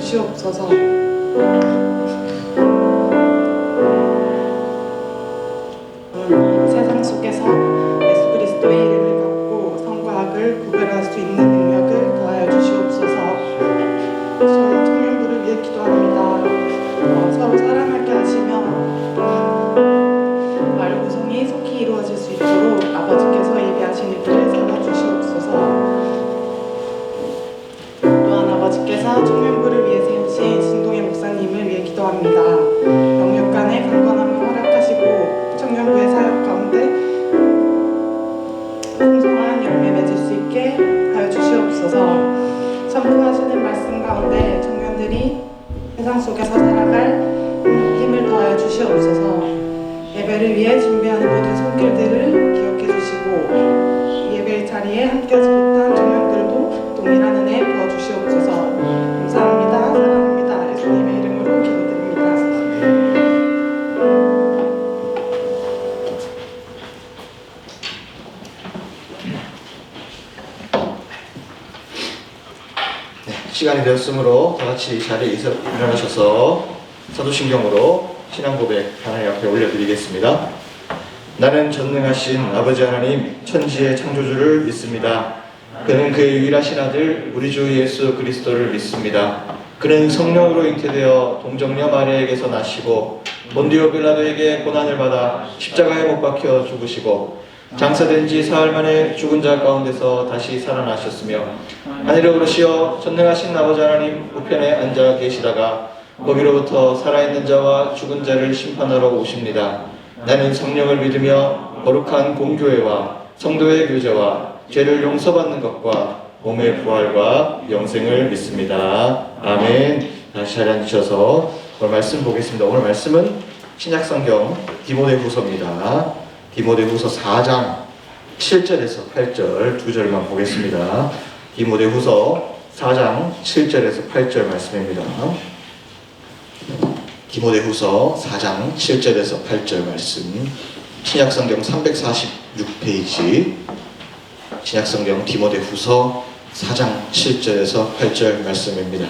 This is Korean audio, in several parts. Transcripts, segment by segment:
주시옵소서. 세상 속에서 예수 그리스도의 이름을 갖고 성과 악을 구별할 수 있는 능력을 더하여 주시옵소서. 저희 청년부를 위해 기도합니다. 서로 사랑하게 하시며 말 구성이 속히 이루어질 수 있도록 아버지께서 예비하신 이들을 세워 주시옵소서. 또한 아버지께서 청년부를 위해 세우신 신동의 목사님을 위해 기도합니다. 영육 간의 강건함을 허락하시고 청년부의 사역 가운데 풍성한 열매 맺을 수 있게 하여 주시옵소서. 선포하시는 말씀 가운데 청년들이 세상 속에서 살아갈 힘을 더하여 주시옵소서. 예배를 위해 준비하는 모든 손길들을 기억해 주시고 예배 자리에 함께하지 못한 청년들도 동일한 은혜 부어 주시옵소서. 감사합니다. 사랑합니다. 예수님의 이름으로 기도드립니다. 시간이 되었으므로 다같이 자리에 일어나셔서 사도신경으로 신앙고백 하나님 앞에 올려드리겠습니다. 나는 전능하신 아버지 하나님 천지의 창조주를 믿습니다. 그는 그의 유일하신 아들 우리 주 예수 그리스도를 믿습니다. 그는 성령으로 잉태되어 동정녀 마리아에게서 나시고 본디오 빌라도에게 고난을 받아 십자가에 못 박혀 죽으시고 장사된 지 사흘 만에 죽은 자 가운데서 다시 살아나셨으며 하늘에 오르시어 전능하신 아버지 하나님 우편에 앉아 계시다가 거기로부터 살아있는 자와 죽은 자를 심판하러 오십니다. 나는 성령을 믿으며 거룩한 공교회와 성도의 교제와 죄를 용서받는 것과 몸의 부활과 영생을 믿습니다. 아멘. 다시 자리에 앉으셔서 오늘 말씀 보겠습니다. 오늘 말씀은 신약성경 디모데후서입니다. 디모데후서 4장 7절에서 8절 두 절만 보겠습니다. 디모데후서 4장 7절에서 8절 말씀입니다. 디모데후서 4장 7절에서 8절 말씀, 신약성경 346페이지, 신약성경 디모데후서 4장 7절에서 8절 말씀입니다.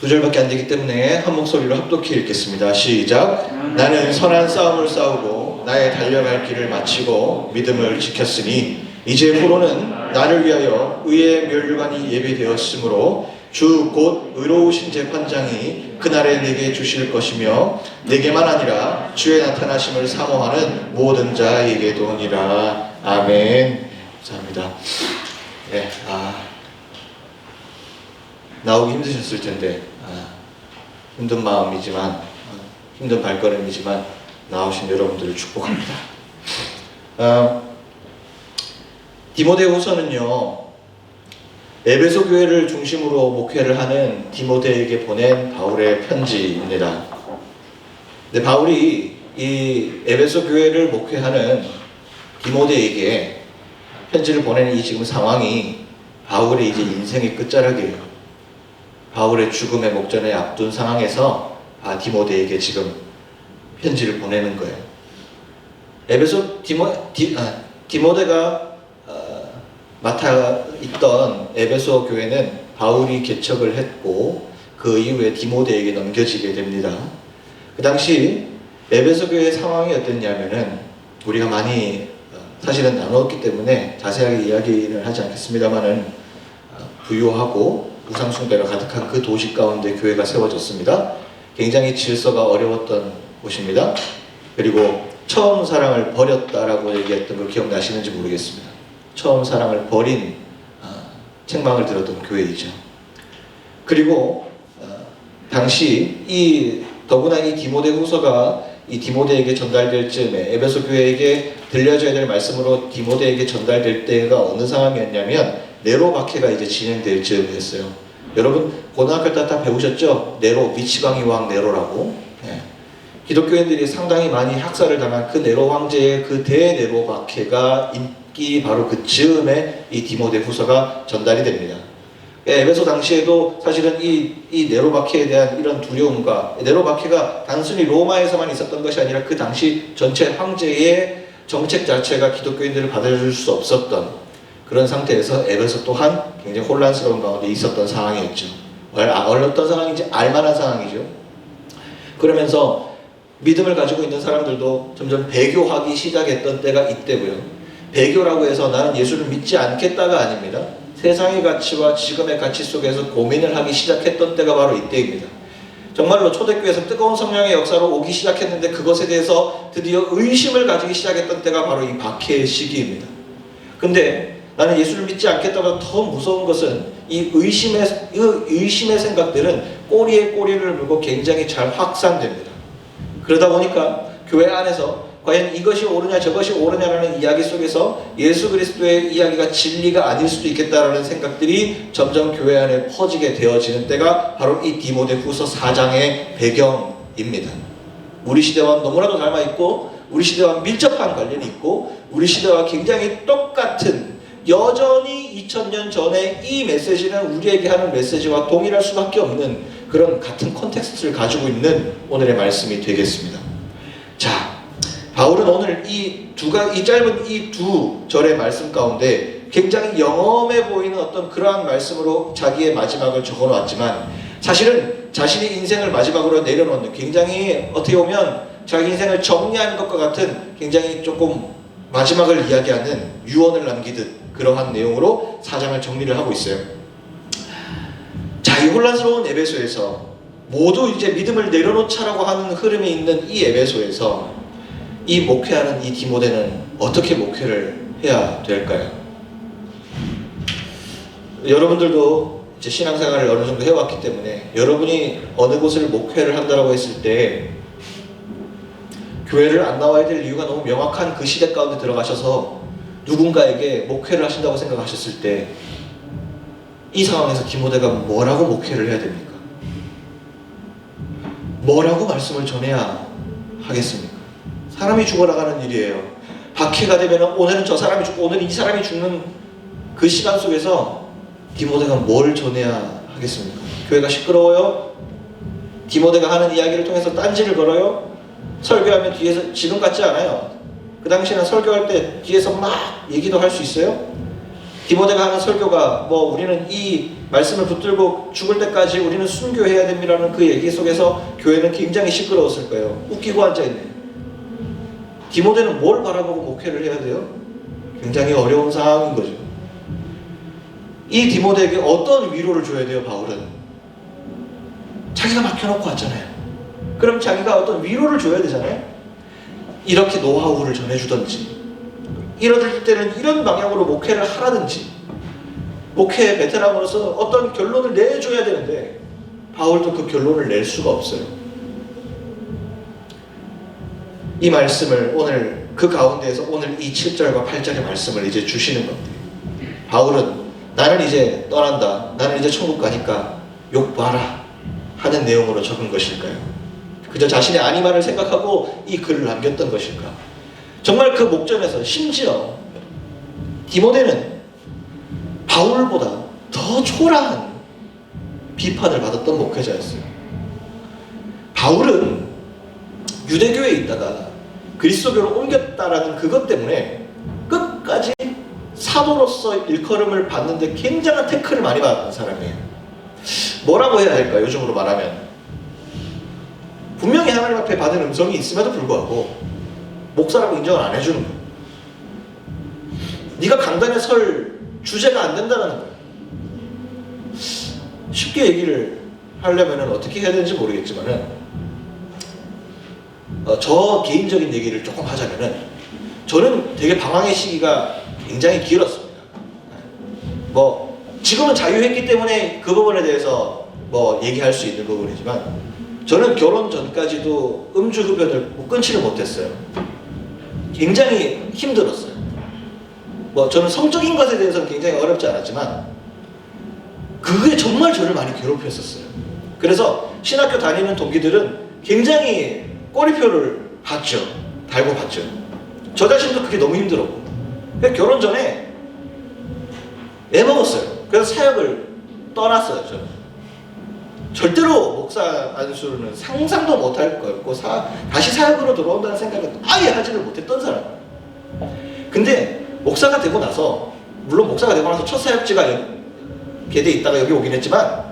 두 절밖에 안 되기 때문에 한 목소리로 합독해 읽겠습니다. 시작. 나는 선한 싸움을 싸우고 나의 달려갈 길을 마치고 믿음을 지켰으니 이제 후로는 나를 위하여 의의 면류관이 예비되었으므로 주 곧 의로우신 재판장이 그날에 내게 주실 것이며 내게만 아니라 주의 나타나심을 사모하는 모든 자에게도니라. 아멘. 감사합니다. 네, 나오기 힘드셨을 텐데 힘든 마음이지만 힘든 발걸음이지만 나오신 여러분들을 축복합니다. 디모데후서는요 에베소 교회를 중심으로 목회를 하는 디모데에게 보낸 바울의 편지입니다. 근데 바울이 이 에베소 교회를 목회하는 디모데에게 편지를 보내는 이 지금 상황이 바울의 이제 인생의 끝자락이에요. 바울의 죽음의 목전에 앞둔 상황에서 디모데에게 지금 편지를 보내는 거예요. 에베소 디모데가 맡아 있던 에베소 교회는 바울이 개척을 했고 그 이후에 디모데에게 넘겨지게 됩니다. 그 당시 에베소 교회의 상황이 어땠냐면은 우리가 많이 사실은 나누었기 때문에 자세하게 이야기를 하지 않겠습니다만은 부유하고 우상숭배가 가득한 그 도시 가운데 교회가 세워졌습니다. 굉장히 질서가 어려웠던 곳입니다. 그리고 처음 사랑을 버렸다라고 얘기했던 걸 기억나시는지 모르겠습니다. 처음 사랑을 버린 책망을 들었던 교회이죠. 그리고 당시 더구나 이 디모데후서가 이 디모데에게 전달될 즈음에 에베소 교회에게 들려줘야 될 말씀으로 디모데에게 전달될 때가 어느 상황이었냐면 네로 박해가 이제 진행될 즈음이었어요. 여러분 고등학교 때 다 배우셨죠? 네로, 미치광이 왕 네로라고. 네. 기독교인들이 상당히 많이 학살을 당한 그 네로 황제의 그 대네로 박해가 바로 그 즈음에 이 디모데후서가 전달이 됩니다. 에베소 당시에도 사실은 이 네로마케에 대한 이런 두려움과 네로마케가 단순히 로마에서만 있었던 것이 아니라 그 당시 전체 황제의 정책 자체가 기독교인들을 받아줄 수 없었던 그런 상태에서 에베소 또한 굉장히 혼란스러운 가운데 있었던 상황이었죠. 어떤 상황인지 알만한 상황이죠. 그러면서 믿음을 가지고 있는 사람들도 점점 배교하기 시작했던 때가 이때고요. 배교라고 해서 나는 예수를 믿지 않겠다가 아닙니다. 세상의 가치와 지금의 가치 속에서 고민을 하기 시작했던 때가 바로 이때입니다. 정말로 초대교회에서 뜨거운 성령의 역사로 오기 시작했는데 그것에 대해서 드디어 의심을 가지기 시작했던 때가 바로 이 박해의 시기입니다. 근데 나는 예수를 믿지 않겠다보다 더 무서운 것은 이 의심의 생각들은 꼬리에 꼬리를 물고 굉장히 잘 확산됩니다. 그러다 보니까 교회 안에서 과연 이것이 옳으냐 저것이 옳으냐라는 이야기 속에서 예수 그리스도의 이야기가 진리가 아닐 수도 있겠다라는 생각들이 점점 교회 안에 퍼지게 되어지는 때가 바로 이 디모데후서 4장의 배경입니다. 우리 시대와 너무나도 닮아있고 우리 시대와 밀접한 관련이 있고 우리 시대와 굉장히 똑같은 여전히 2000년 전에 이 메시지는 우리에게 하는 메시지와 동일할 수밖에 없는 그런 같은 콘텍스트를 가지고 있는 오늘의 말씀이 되겠습니다. 자, 바울은 오늘 이 짧은 이 두 절의 말씀 가운데 굉장히 영험해 보이는 어떤 그러한 말씀으로 자기의 마지막을 적어놓았지만 사실은 자신의 인생을 마지막으로 내려놓는 굉장히 어떻게 보면 자기 인생을 정리하는 것과 같은 굉장히 조금 마지막을 이야기하는 유언을 남기듯 그러한 내용으로 4장을 정리를 하고 있어요. 자, 이 혼란스러운 에베소에서 모두 이제 믿음을 내려놓자라고 하는 흐름이 있는 이 에베소에서 이 목회하는 이 디모데는 어떻게 목회를 해야 될까요? 여러분들도 이제 신앙생활을 어느 정도 해왔기 때문에 여러분이 어느 곳을 목회를 한다고 했을 때 교회를 안 나와야 될 이유가 너무 명확한 그 시대 가운데 들어가셔서 누군가에게 목회를 하신다고 생각하셨을 때 이 상황에서 디모데가 뭐라고 목회를 해야 됩니까? 뭐라고 말씀을 전해야 하겠습니까? 사람이 죽어나가는 일이에요. 박해가 되면 오늘은 저 사람이 죽고 오늘은 이 사람이 죽는 그 시간 속에서 디모데가 뭘 전해야 하겠습니까? 교회가 시끄러워요? 디모데가 하는 이야기를 통해서 딴지를 걸어요? 설교하면 뒤에서 지금 같지 않아요. 그 당시에는 설교할 때 뒤에서 막 얘기도 할 수 있어요. 디모데가 하는 설교가 뭐 우리는 이 말씀을 붙들고 죽을 때까지 우리는 순교해야 됩니다라는 그 얘기 속에서 교회는 굉장히 시끄러웠을 거예요. 웃기고 앉아있네. 디모데는 뭘 바라보고 목회를 해야 돼요? 굉장히 어려운 상황인 거죠. 이 디모데에게 어떤 위로를 줘야 돼요, 바울은? 자기가 막혀놓고 왔잖아요. 그럼 자기가 어떤 위로를 줘야 되잖아요. 이렇게 노하우를 전해주든지 이럴 때는 이런 방향으로 목회를 하라든지 목회 베테랑으로서 어떤 결론을 내줘야 되는데 바울도 그 결론을 낼 수가 없어요. 이 말씀을 오늘 그 가운데에서 오늘 이 7절과 8절의 말씀을 이제 주시는 겁니다. 바울은 나는 이제 떠난다. 나는 이제 천국 가니까 욕 봐라 하는 내용으로 적은 것일까요? 그저 자신의 안위만을 생각하고 이 글을 남겼던 것일까? 정말 그 목전에서 심지어 디모데는 바울보다 더 초라한 비판을 받았던 목회자였어요. 바울은 유대교에 있다가 그리스도교로 옮겼다라는 그것 때문에 끝까지 사도로서 일컬음을 받는데 굉장한 태클을 많이 받았던 사람이에요. 뭐라고 해야 될까? 요즘으로 말하면 분명히 하나님 앞에 받은 음성이 있음에도 불구하고 목사라고 인정을 안 해주는 거예요. 네가 강단에 설 주제가 안 된다는 거예요. 쉽게 얘기를 하려면 어떻게 해야 되는지 모르겠지만은 저 개인적인 얘기를 조금 하자면은 저는 되게 방황의 시기가 굉장히 길었습니다. 뭐 지금은 자유했기 때문에 그 부분에 대해서 뭐 얘기할 수 있는 부분이지만 저는 결혼 전까지도 음주흡연을 끊지를 못했어요. 굉장히 힘들었어요. 뭐 저는 성적인 것에 대해서는 굉장히 어렵지 않았지만 그게 정말 저를 많이 괴롭혔었어요. 그래서 신학교 다니는 동기들은 굉장히 꼬리표를 달고 봤죠. 저 자신도 그게 너무 힘들었고 결혼 전에 애먹었어요. 그래서 사역을 떠났어요. 저는 절대로 목사 안수는 상상도 못할 거였고 다시 사역으로 돌아온다는 생각은 아예 하지를 못했던 사람. 근데 목사가 되고 나서, 물론 목사가 되고 나서 첫 사역지가 개대에 있다가 여기 오긴 했지만,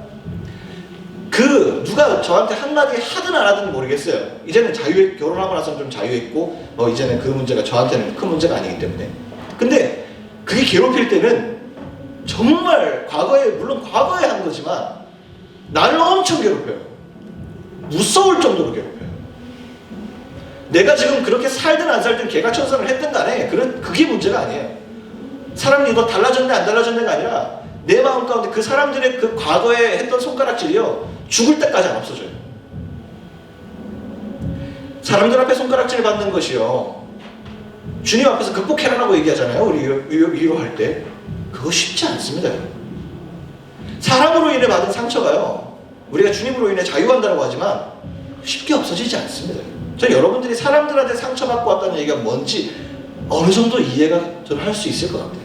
누가 저한테 한마디 하든 안 하든 모르겠어요. 이제는 결혼하고 나서는 좀 자유했고, 이제는 그 문제가 저한테는 큰 문제가 아니기 때문에. 근데 그게 괴롭힐 때는 정말 물론 과거에 한 거지만 나를 엄청 괴롭혀요. 무서울 정도로 괴롭혀요. 내가 지금 그렇게 살든 안 살든 개가천선을 했든 간에 그게 문제가 아니에요. 사람이 너 달라졌네 안 달라졌네가 아니라 내 마음 가운데 그 사람들의 그 과거에 했던 손가락질이요, 죽을 때까지 안 없어져요. 사람들 앞에 손가락질 받는 것이요, 주님 앞에서 극복해라라고 얘기하잖아요. 우리 위로할 때. 그거 쉽지 않습니다. 사람으로 인해 받은 상처가요, 우리가 주님으로 인해 자유한다고 하지만 쉽게 없어지지 않습니다. 전 여러분들이 사람들한테 상처받고 왔다는 얘기가 뭔지 어느 정도 이해가 저는 할 수 있을 것 같아요.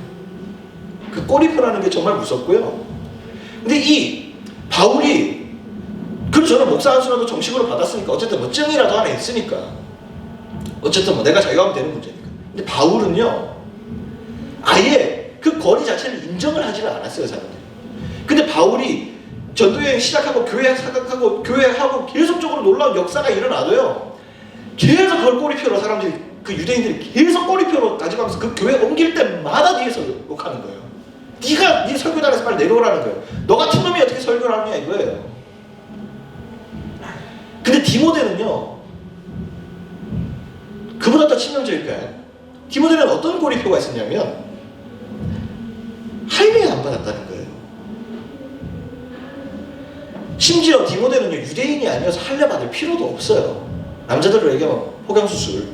그 꼬리표라는 게 정말 무섭고요. 근데 이 바울이, 그럼 저는 목사 안수라도 정식으로 받았으니까 어쨌든 증이라도 하나 있으니까 어쨌든 내가 자유하면 되는 문제니까. 근데 바울은요, 아예 그 권위 자체를 인정을 하지를 않았어요, 사람들이. 근데 바울이 전도여행 시작하고 교회하고 계속적으로 놀라운 역사가 일어나도요, 계속 그걸 꼬리표로 사람들이, 그 유대인들이 계속 꼬리표로 가져가면서 그 교회 옮길 때마다 뒤에서 욕하는 거예요. 네 설교단에서 빨리 내려오라는 거예요. 너 같은 놈이 어떻게 설교를 하느냐 이거예요. 근데 디모데는요, 그보다 더 치명적일까요? 디모데는 어떤 꼬리표가 있었냐면 할례 안 받았다는 거예요. 심지어 디모데는요, 유대인이 아니어서 할례 받을 필요도 없어요. 남자들로 얘기하면 포경수술,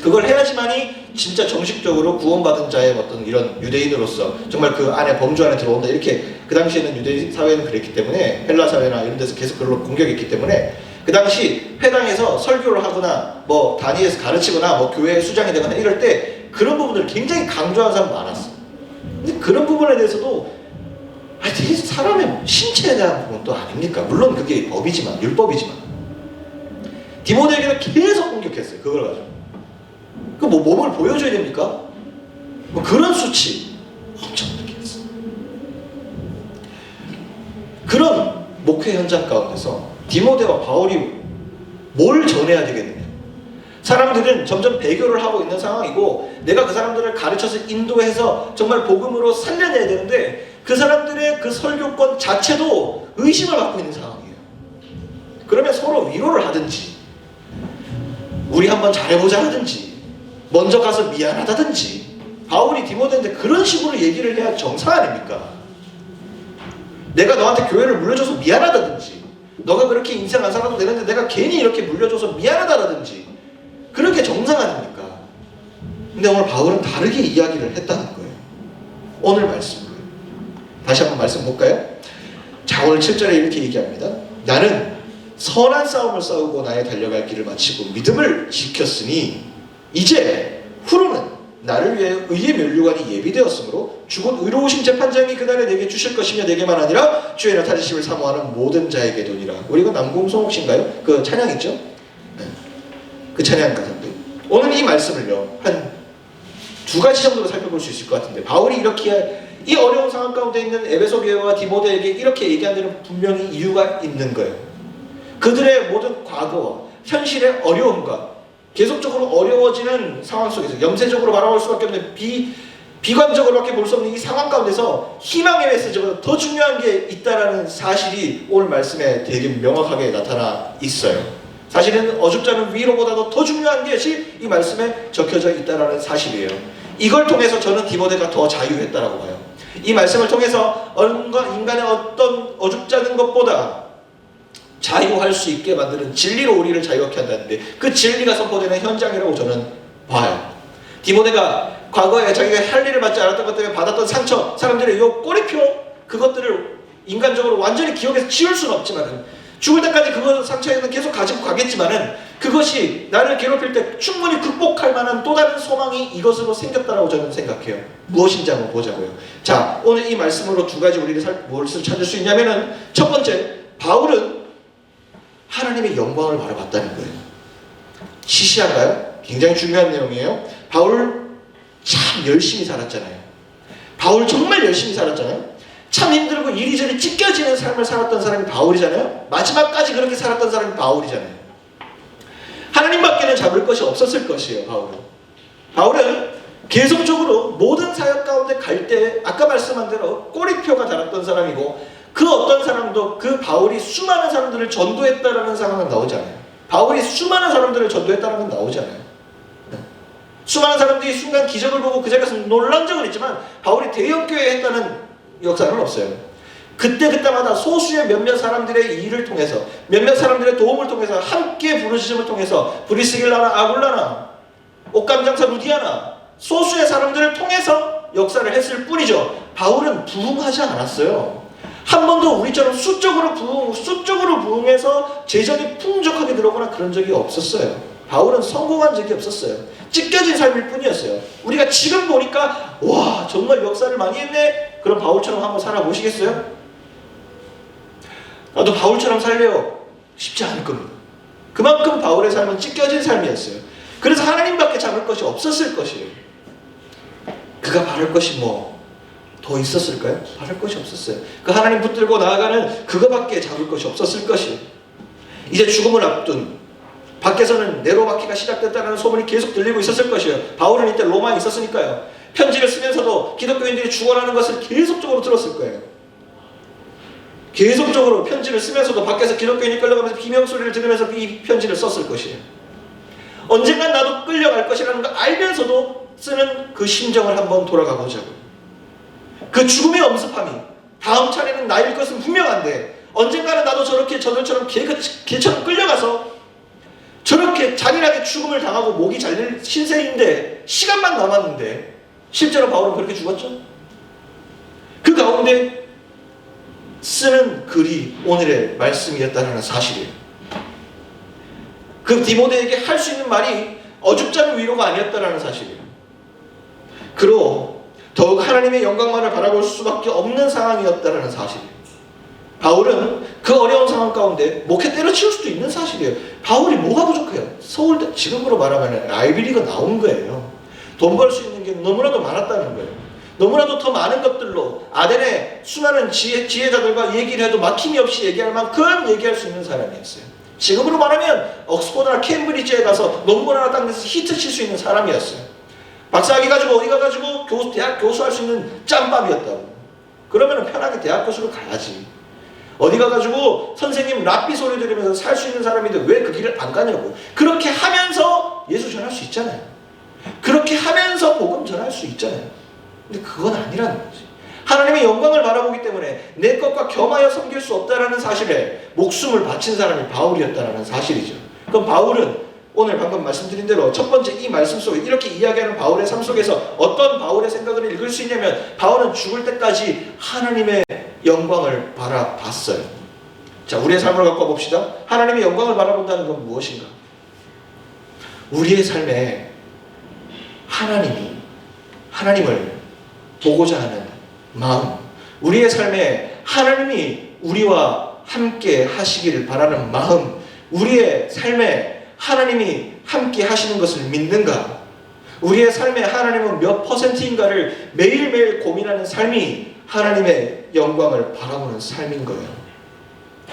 그걸 해야지만이 진짜 정식적으로 구원받은 자의 어떤 이런 유대인으로서 정말 그 안에 범주 안에 들어온다, 이렇게 그 당시에는 유대인 사회는 그랬기 때문에, 헬라 사회나 이런 데서 계속 그걸로 공격했기 때문에 그 당시 회당에서 설교를 하거나 단위에서 가르치거나 교회 수장이 되거나 이럴 때 그런 부분들을 굉장히 강조하는 사람 많았어요. 근데 그런 부분에 대해서도 되게 사람의 신체에 대한 부분도 아닙니까? 물론 그게 법이지만, 율법이지만 디모데에게는 계속 공격했어요. 그걸 가지고. 몸을 보여줘야 됩니까? 그런 수치 엄청 느꼈어요. 그런 목회 현장 가운데서 디모데와 바울이 뭘 전해야 되겠느냐? 사람들은 점점 배교를 하고 있는 상황이고, 내가 그 사람들을 가르쳐서 인도해서 정말 복음으로 살려내야 되는데 그 사람들의 그 설교권 자체도 의심을 받고 있는 상황이에요. 그러면 서로 위로를 하든지, 우리 한번 잘해보자 하든지, 먼저 가서 미안하다든지, 바울이 디모데한테 그런 식으로 얘기를 해야 정상 아닙니까? 내가 너한테 교회를 물려줘서 미안하다든지, 너가 그렇게 인생 안 살아도 되는데 내가 괜히 이렇게 물려줘서 미안하다라든지, 그렇게 정상 아닙니까? 근데 오늘 바울은 다르게 이야기를 했다는 거예요. 오늘 말씀을 다시 한번 말씀 볼까요? 자, 오늘 7절에 이렇게 얘기합니다. 나는 선한 싸움을 싸우고 나의 달려갈 길을 마치고 믿음을 지켰으니 이제 후로는 나를 위해 의의 면류관이 예비되었으므로 주곧 의로우신 재판장이 그날에 내게 주실 것이며 내게만 아니라 주의 나타내심을 사모하는 모든 자에게도니라. 우리가 남궁성옥신가요? 그 찬양 있죠? 네. 그 찬양 가사인데 오늘 이 말씀을요, 한 두 가지 정도로 살펴볼 수 있을 것 같은데, 바울이 이렇게 이 어려운 상황 가운데 있는 에베소 교회와 디모데에게 이렇게 얘기하는 데는 분명히 이유가 있는 거예요. 그들의 모든 과거와 현실의 어려움과 계속적으로 어려워지는 상황 속에서, 염세적으로 바라볼 수밖에 없는 비관적으로밖에 볼 수 없는 이 상황 가운데서 희망의 메시지보다 더 중요한 게 있다라는 사실이 오늘 말씀에 되게 명확하게 나타나 있어요. 사실은 어줍잖은 위로보다도 더 중요한 것이 이 말씀에 적혀져 있다라는 사실이에요. 이걸 통해서 저는 디모데가 더 자유했다라고 봐요. 이 말씀을 통해서 인간의 어떤 어줍잖은 것보다 자유할 수 있게 만드는 진리로 우리를 자유롭게 한다는데, 그 진리가 선포되는 현장이라고 저는 봐요. 디모데가 과거에 자기가 할 일을 받지 않았던 것 때문에 받았던 상처, 사람들의 요 꼬리표, 그것들을 인간적으로 완전히 기억에서 지울 수는 없지만 죽을 때까지 그거 상처에는 계속 가지고 가겠지만은 그것이 나를 괴롭힐 때 충분히 극복할 만한 또 다른 소망이 이것으로 생겼다라고 저는 생각해요. 무엇인지 한번 보자고요. 자, 오늘 이 말씀으로 두 가지 우리가 무엇을 찾을 수 있냐면은 첫 번째, 바울은 하나님의 영광을 바라봤다는 거예요. 시시한가요? 굉장히 중요한 내용이에요. 바울 참 열심히 살았잖아요. 바울 정말 열심히 살았잖아요. 참 힘들고 이리저리 찢겨지는 삶을 살았던 사람이 바울이잖아요. 마지막까지 그렇게 살았던 사람이 바울이잖아요. 하나님밖에는 잡을 것이 없었을 것이에요. 바울은 계속적으로 모든 사역 가운데 갈 때 아까 말씀한 대로 꼬리표가 달았던 사람이고, 그 어떤 사람도 그 바울이 수많은 사람들을 전도했다라는 상황은 나오지 않아요. 바울이 수많은 사람들을 전도했다는 건 나오지 않아요. 수많은 사람들이 순간 기적을 보고 그 자리에서 놀란 적은 있지만 바울이 대형교회 했다는 역사는 없어요. 그때마다 소수의 몇몇 사람들의 일을 통해서, 몇몇 사람들의 도움을 통해서, 함께 부르짖음을 통해서, 브리스길라나 아굴라나 옥감장사 루디아나 소수의 사람들을 통해서 역사를 했을 뿐이죠. 바울은 부흥하지 않았어요. 한 번도 우리처럼 수적으로 부흥해서 재정이 풍족하게 들어오거나 그런 적이 없었어요. 바울은 성공한 적이 없었어요. 찢겨진 삶일 뿐이었어요. 우리가 지금 보니까 와, 정말 역사를 많이 했네. 그럼 바울처럼 한번 살아보시겠어요? 나도 바울처럼 살래요. 쉽지 않을 겁니다. 그만큼 바울의 삶은 찢겨진 삶이었어요. 그래서 하나님밖에 잡을 것이 없었을 것이에요. 그가 바랄 것이 뭐 더 있었을까요? 바랄 것이 없었어요. 그 하나님 붙들고 나아가는 그거밖에 잡을 것이 없었을 것이에요. 이제 죽음을 앞둔, 밖에서는 네로마키가 시작됐다는 소문이 계속 들리고 있었을 것이에요. 바울은 이때 로마에 있었으니까요. 편지를 쓰면서도 기독교인들이 죽어나는 것을 계속적으로 들었을 거예요. 계속적으로 편지를 쓰면서도 밖에서 기독교인이 끌려가면서 비명소리를 들으면서 이 편지를 썼을 것이에요. 언젠간 나도 끌려갈 것이라는 걸 알면서도 쓰는 그 심정을 한번 돌아가 보자고요. 그 죽음의 엄습함이 다음 차례는 나일 것은 분명한데, 언젠가는 나도 저렇게 저들처럼 개처럼 끌려가서 저렇게 잔인하게 죽음을 당하고 목이 잘릴 신세인데, 시간만 남았는데, 실제로 바울은 그렇게 죽었죠. 그 가운데 쓰는 글이 오늘의 말씀이었다는 사실이에요. 그 디모데에게 할 수 있는 말이 어줍지 않은 위로가 아니었다는 사실이에요. 그로 더욱 하나님의 영광만을 바라볼 수밖에 없는 상황이었다는 사실이에요. 바울은 그 어려운 상황 가운데 목회 때려치울 수도 있는 사실이에요. 바울이 뭐가 부족해요? 서울대, 지금으로 말하면 아이비리그 나온 거예요. 돈 벌 수 있는 게 너무나도 많았다는 거예요. 너무나도 더 많은 것들로 아덴의 수많은 지혜자들과 얘기를 해도 막힘이 없이 얘기할 만큼 얘기할 수 있는 사람이었어요. 지금으로 말하면 옥스퍼드나 캠브리지에 가서 논문 하나 딱 내서 히트 칠 수 있는 사람이었어요. 박사학위 가지고 어디 가가지고 대학 교수할 수 있는 짬밥이었다고. 그러면 편하게 대학 교수로 가야지. 어디 가가지고 선생님 랍비 소리 들으면서 살 수 있는 사람인데 왜 그 길을 안 가냐고. 그렇게 하면서 예수 전할 수 있잖아요. 그렇게 하면서 복음 전할 수 있잖아요. 근데 그건 아니라는 거지. 하나님의 영광을 바라보기 때문에 내 것과 겸하여 섬길 수 없다는 사실에 목숨을 바친 사람이 바울이었다는 사실이죠. 그럼 바울은 오늘 방금 말씀드린 대로 첫 번째 이 말씀 속에 이렇게 이야기하는 바울의 삶 속에서 어떤 바울의 생각을 읽을 수 있냐면, 바울은 죽을 때까지 하나님의 영광을 바라봤어요. 자, 우리의 삶을 갖고 봅시다. 하나님의 영광을 바라본다는 건 무엇인가? 우리의 삶에 하나님을 보고자 하는 마음, 우리의 삶에 하나님이 우리와 함께 하시기를 바라는 마음, 우리의 삶에 하나님이 함께 하시는 것을 믿는가? 우리의 삶에 하나님은 몇 퍼센트인가를 매일매일 고민하는 삶이 하나님의 영광을 바라보는 삶인 거예요.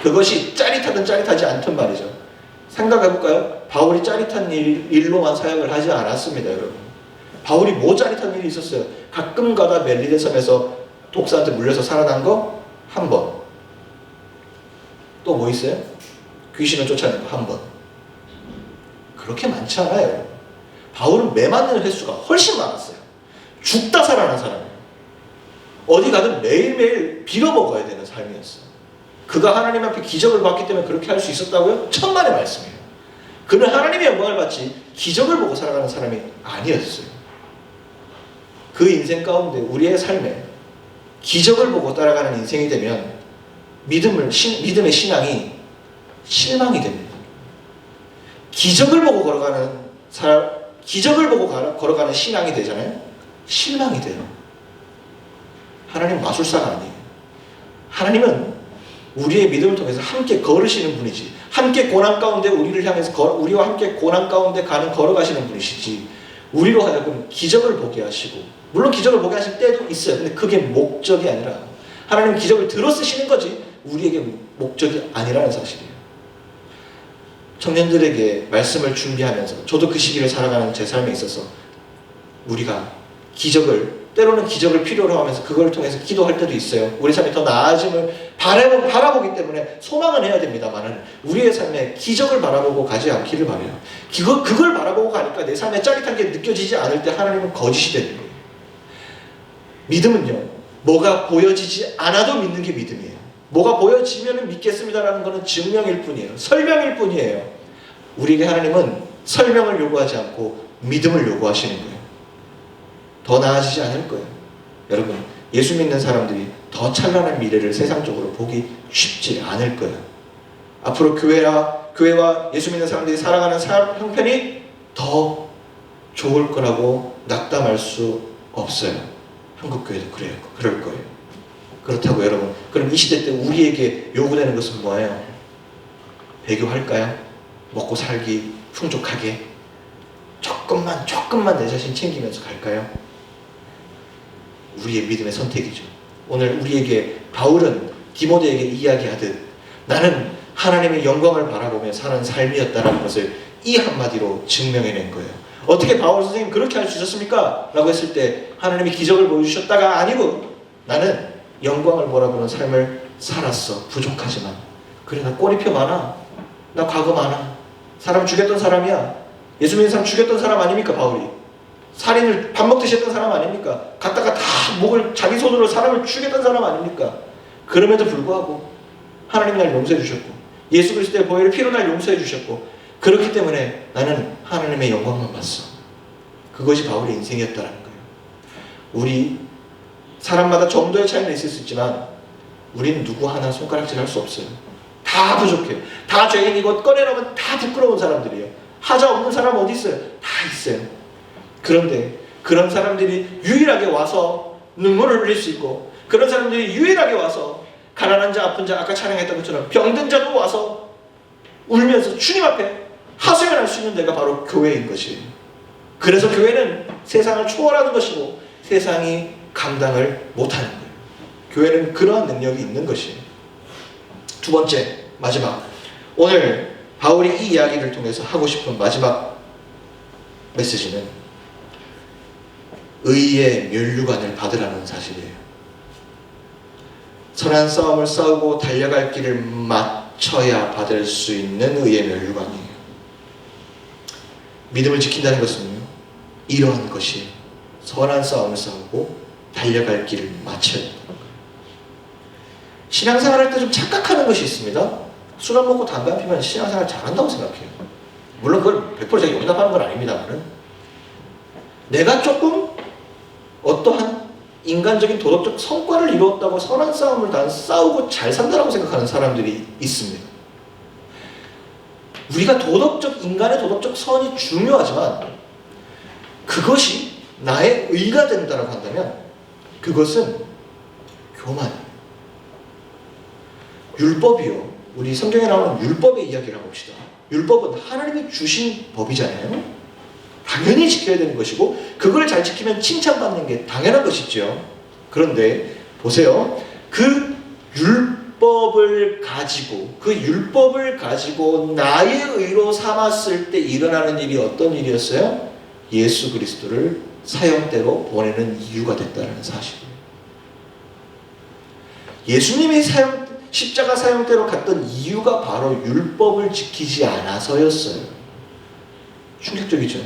그것이 짜릿하든 짜릿하지 않든 말이죠. 생각해볼까요? 바울이 짜릿한 일로만 사역을 하지 않았습니다, 여러분. 바울이 뭐 짜릿한 일이 있었어요? 가끔 가다 멜리데 섬에서 독사한테 물려서 살아난 거 한 번. 또 뭐 있어요? 귀신을 쫓아낸 거 한 번. 그렇게 많지 않아요. 바울은 매 맞는 횟수가 훨씬 많았어요. 죽다 살아난 사람이에요. 어디 가든 매일매일 빌어먹어야 되는 삶이었어요. 그가 하나님 앞에 기적을 받기 때문에 그렇게 할 수 있었다고요? 천만의 말씀이에요. 그는 하나님의 영광을 받지 기적을 보고 살아가는 사람이 아니었어요. 그 인생 가운데 우리의 삶에 기적을 보고 따라가는 인생이 되면 믿음의 신앙이 실망이 됩니다. 기적을 보고 걸어가는 신앙이 되잖아요. 실망이 돼요. 하나님 마술사가 아니에요. 하나님은 우리의 믿음을 통해서 함께 걸으시는 분이지, 함께 고난 가운데 우리를 향해서 우리와 함께 고난 가운데 걸어가시는 분이시지, 우리로 하여금 기적을 보게 하시고, 물론 기적을 보게 하실 때도 있어요. 근데 그게 목적이 아니라, 하나님은 기적을 들어 쓰시는 거지 우리에게 목적이 아니라는 사실이에요. 청년들에게 말씀을 준비하면서 저도 그 시기를 살아가는 제 삶에 있어서, 우리가 때로는 기적을 필요로 하면서 그걸 통해서 기도할 때도 있어요. 우리 삶이 더 나아짐을 바라보기 때문에 소망은 해야 됩니다만은, 우리의 삶에 기적을 바라보고 가지 않기를 바라요. 그걸 바라보고 가니까 내 삶에 짜릿한 게 느껴지지 않을 때 하나님은 거짓이 되는 거예요. 믿음은요, 뭐가 보여지지 않아도 믿는 게 믿음이에요. 뭐가 보여지면 믿겠습니다라는 것은 증명일 뿐이에요. 설명일 뿐이에요. 우리에게 하나님은 설명을 요구하지 않고 믿음을 요구하시는 거예요. 더 나아지지 않을 거예요. 여러분, 예수 믿는 사람들이 더 찬란한 미래를 세상적으로 보기 쉽지 않을 거예요. 앞으로 교회와 예수 믿는 사람들이 살아가는 삶 형편이 더 좋을 거라고 낙담할 수 없어요. 한국교회도 그럴 거예요. 그렇다고 여러분, 그럼 이 시대 때 우리에게 요구되는 것은 뭐예요? 배교할까요? 먹고 살기 풍족하게 조금만 내 자신 챙기면서 갈까요? 우리의 믿음의 선택이죠. 오늘 우리에게 바울은 디모데에게 이야기하듯 나는 하나님의 영광을 바라보며 사는 삶이었다는 것을 이 한마디로 증명해낸 거예요. 어떻게 바울 선생님 그렇게 할 수 있었습니까? 라고 했을 때 하나님이 기적을 보여주셨다가 아니고, 나는 영광을 바라보는 삶을 살았어. 부족하지만. 그래, 나 꼬리표 많아. 나 과거 많아. 사람 죽였던 사람이야. 예수 믿는 사람 죽였던 사람 아닙니까? 바울이 살인을 밥 먹듯이 했던 사람 아닙니까? 갔다가 다 목을 자기 손으로 사람을 죽였던 사람 아닙니까? 그럼에도 불구하고 하나님이 날 용서해 주셨고, 예수 그리스도의 보혈의 피로 날 용서해 주셨고, 그렇기 때문에 나는 하나님의 영광만 봤어. 그것이 바울의 인생이었다는 거예요. 우리 사람마다 정도의 차이는 있을 수 있지만 우리는 누구 하나 손가락질 할 수 없어요. 다 부족해요. 다 죄인이고 꺼내놓으면 다 부끄러운 사람들이에요. 하자 없는 사람 어디 있어요? 다 있어요. 그런데 그런 사람들이 유일하게 와서 눈물을 흘릴 수 있고, 그런 사람들이 유일하게 와서 가난한 자, 아픈 자, 아까 찬양했던 것처럼 병든 자도 와서 울면서 주님 앞에 하소연할 수 있는 데가 바로 교회인 것이에요. 그래서 교회는 세상을 초월하는 것이고 세상이 감당을 못하는 거예요. 교회는 그러한 능력이 있는 것이에요. 두 번째, 마지막, 오늘 바울이 이 이야기를 통해서 하고 싶은 마지막 메시지는 의의 면류관을 받으라는 사실이에요. 선한 싸움을 싸우고 달려갈 길을 맞춰야 받을 수 있는 의의 면류관이에요. 믿음을 지킨다는 것은요, 이러한 것이 선한 싸움을 싸우고 달려갈 길을 맞춰야 된다는 거예요. 신앙생활 할 때 좀 착각하는 것이 있습니다. 술 안 먹고 담배 안 피면 신앙생활 잘한다고 생각해요. 물론 그걸 100% 제가 용납하는 건 아닙니다만, 내가 조금 어떠한 인간적인 도덕적 성과를 이루었다고 선한 싸움을 난 싸우고 잘 산다라고 생각하는 사람들이 있습니다. 우리가 인간의 도덕적 선이 중요하지만 그것이 나의 의가 된다고 한다면 그것은 교만이에요. 율법이요, 우리 성경에 나오는 율법의 이야기를 해봅시다. 율법은 하나님이 주신 법이잖아요. 당연히 지켜야 되는 것이고, 그걸 잘 지키면 칭찬받는 게 당연한 것이죠. 그런데 보세요, 그 율법을 가지고 나의 의로 삼았을 때 일어나는 일이 어떤 일이었어요? 예수 그리스도를 사형대로 보내는 이유가 됐다는 사실이에요. 예수님이 십자가 사형대로 갔던 이유가 바로 율법을 지키지 않아서였어요. 충격적이죠.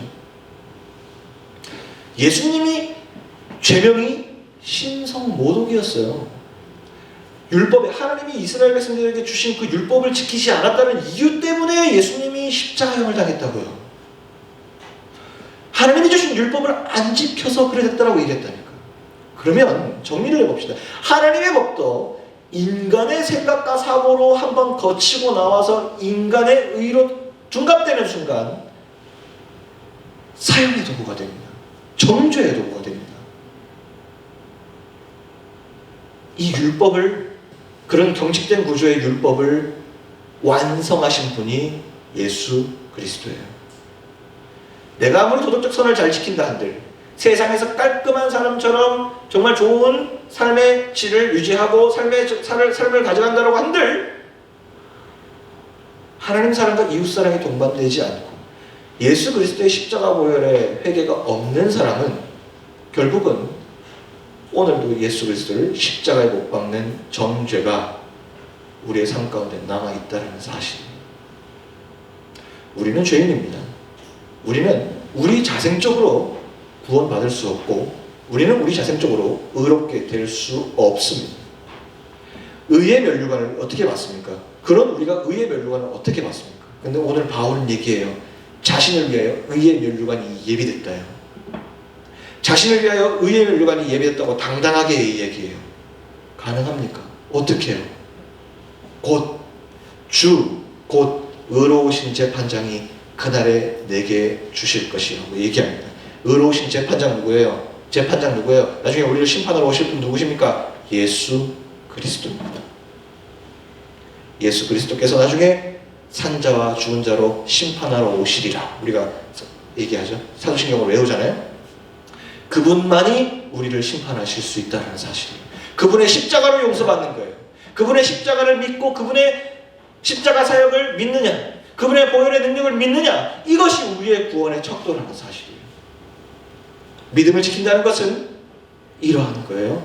예수님이 죄명이 신성모독이었어요. 율법에, 하나님이 이스라엘 백성들에게 주신 그 율법을 지키지 않았다는 이유 때문에 예수님이 십자가형을 당했다고요. 하나님이 주신 율법을 안 지켜서 그래 됐다라고 얘기했다니까. 그러면 정리를 해봅시다. 하나님의 법도 인간의 생각과 사고로 한번 거치고 나와서 인간의 의로 둔갑되는 순간 사형의 도구가 됩니다. 정죄의 도구가 됩니다. 이 율법을, 그런 경직된 구조의 율법을 완성하신 분이 예수 그리스도예요. 내가 아무리 도덕적 선을 잘 지킨다 한들, 세상에서 깔끔한 사람처럼 정말 좋은 삶의 질을 유지하고 삶을 가져간다고 한들, 하나님 사랑과 이웃 사랑이 동반되지 않고 예수 그리스도의 십자가 보혈의 회개가 없는 사람은 결국은 오늘도 예수 그리스도를 십자가에 못 박는 정죄가 우리의 삶 가운데 남아있다는 사실입니다. 우리는 죄인입니다. 우리는 우리 자생적으로 구원받을 수 없고, 우리는 우리 자생적으로 의롭게 될 수 없습니다. 의의 면류관을 어떻게 받습니까? 그런 우리가 의의 면류관을 어떻게 받습니까? 근데 오늘 바울은 얘기해요. 자신을 위하여 의의 면류관이 예비됐다요. 자신을 위하여 의의 면류관이 예비됐다고 당당하게 얘기해요. 가능합니까? 어떻게 해요? 곧 의로우신 재판장이 그날에 내게 주실 것이라고 얘기합니다. 의로우신 재판장 누구예요? 재판장 누구예요? 나중에 우리를 심판하러 오실 분 누구십니까? 예수 그리스도입니다. 예수 그리스도께서 나중에 산자와 죽은 자로 심판하러 오시리라 우리가 얘기하죠. 사도신경을 외우잖아요. 그분만이 우리를 심판하실 수 있다는 사실이에요. 그분의 십자가로 용서받는 거예요. 그분의 십자가를 믿고 그분의 십자가 사역을 믿느냐, 그분의 보혈의 능력을 믿느냐, 이것이 우리의 구원의 척도라는 사실이에요. 믿음을 지킨다는 것은 이러한 거예요.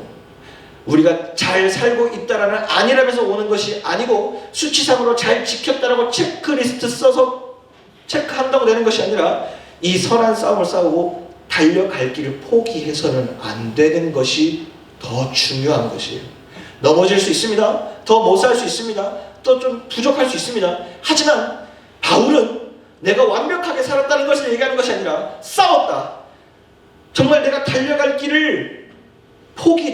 우리가 잘 살고 있다라는 안일함에서 오는 것이 아니고, 수치상으로 잘 지켰다라고 체크리스트 써서 체크한다고 되는 것이 아니라, 이 선한 싸움을 싸우고 달려갈 길을 포기해서는 안 되는 것이 더 중요한 것이에요. 넘어질 수 있습니다. 더 못 살 수 있습니다. 또 좀 부족할 수 있습니다. 하지만 바울은 내가 완벽하게 살았다는 것을 얘기하는 것이 아니라, 싸웠다. 정말 내가 달려갈 길을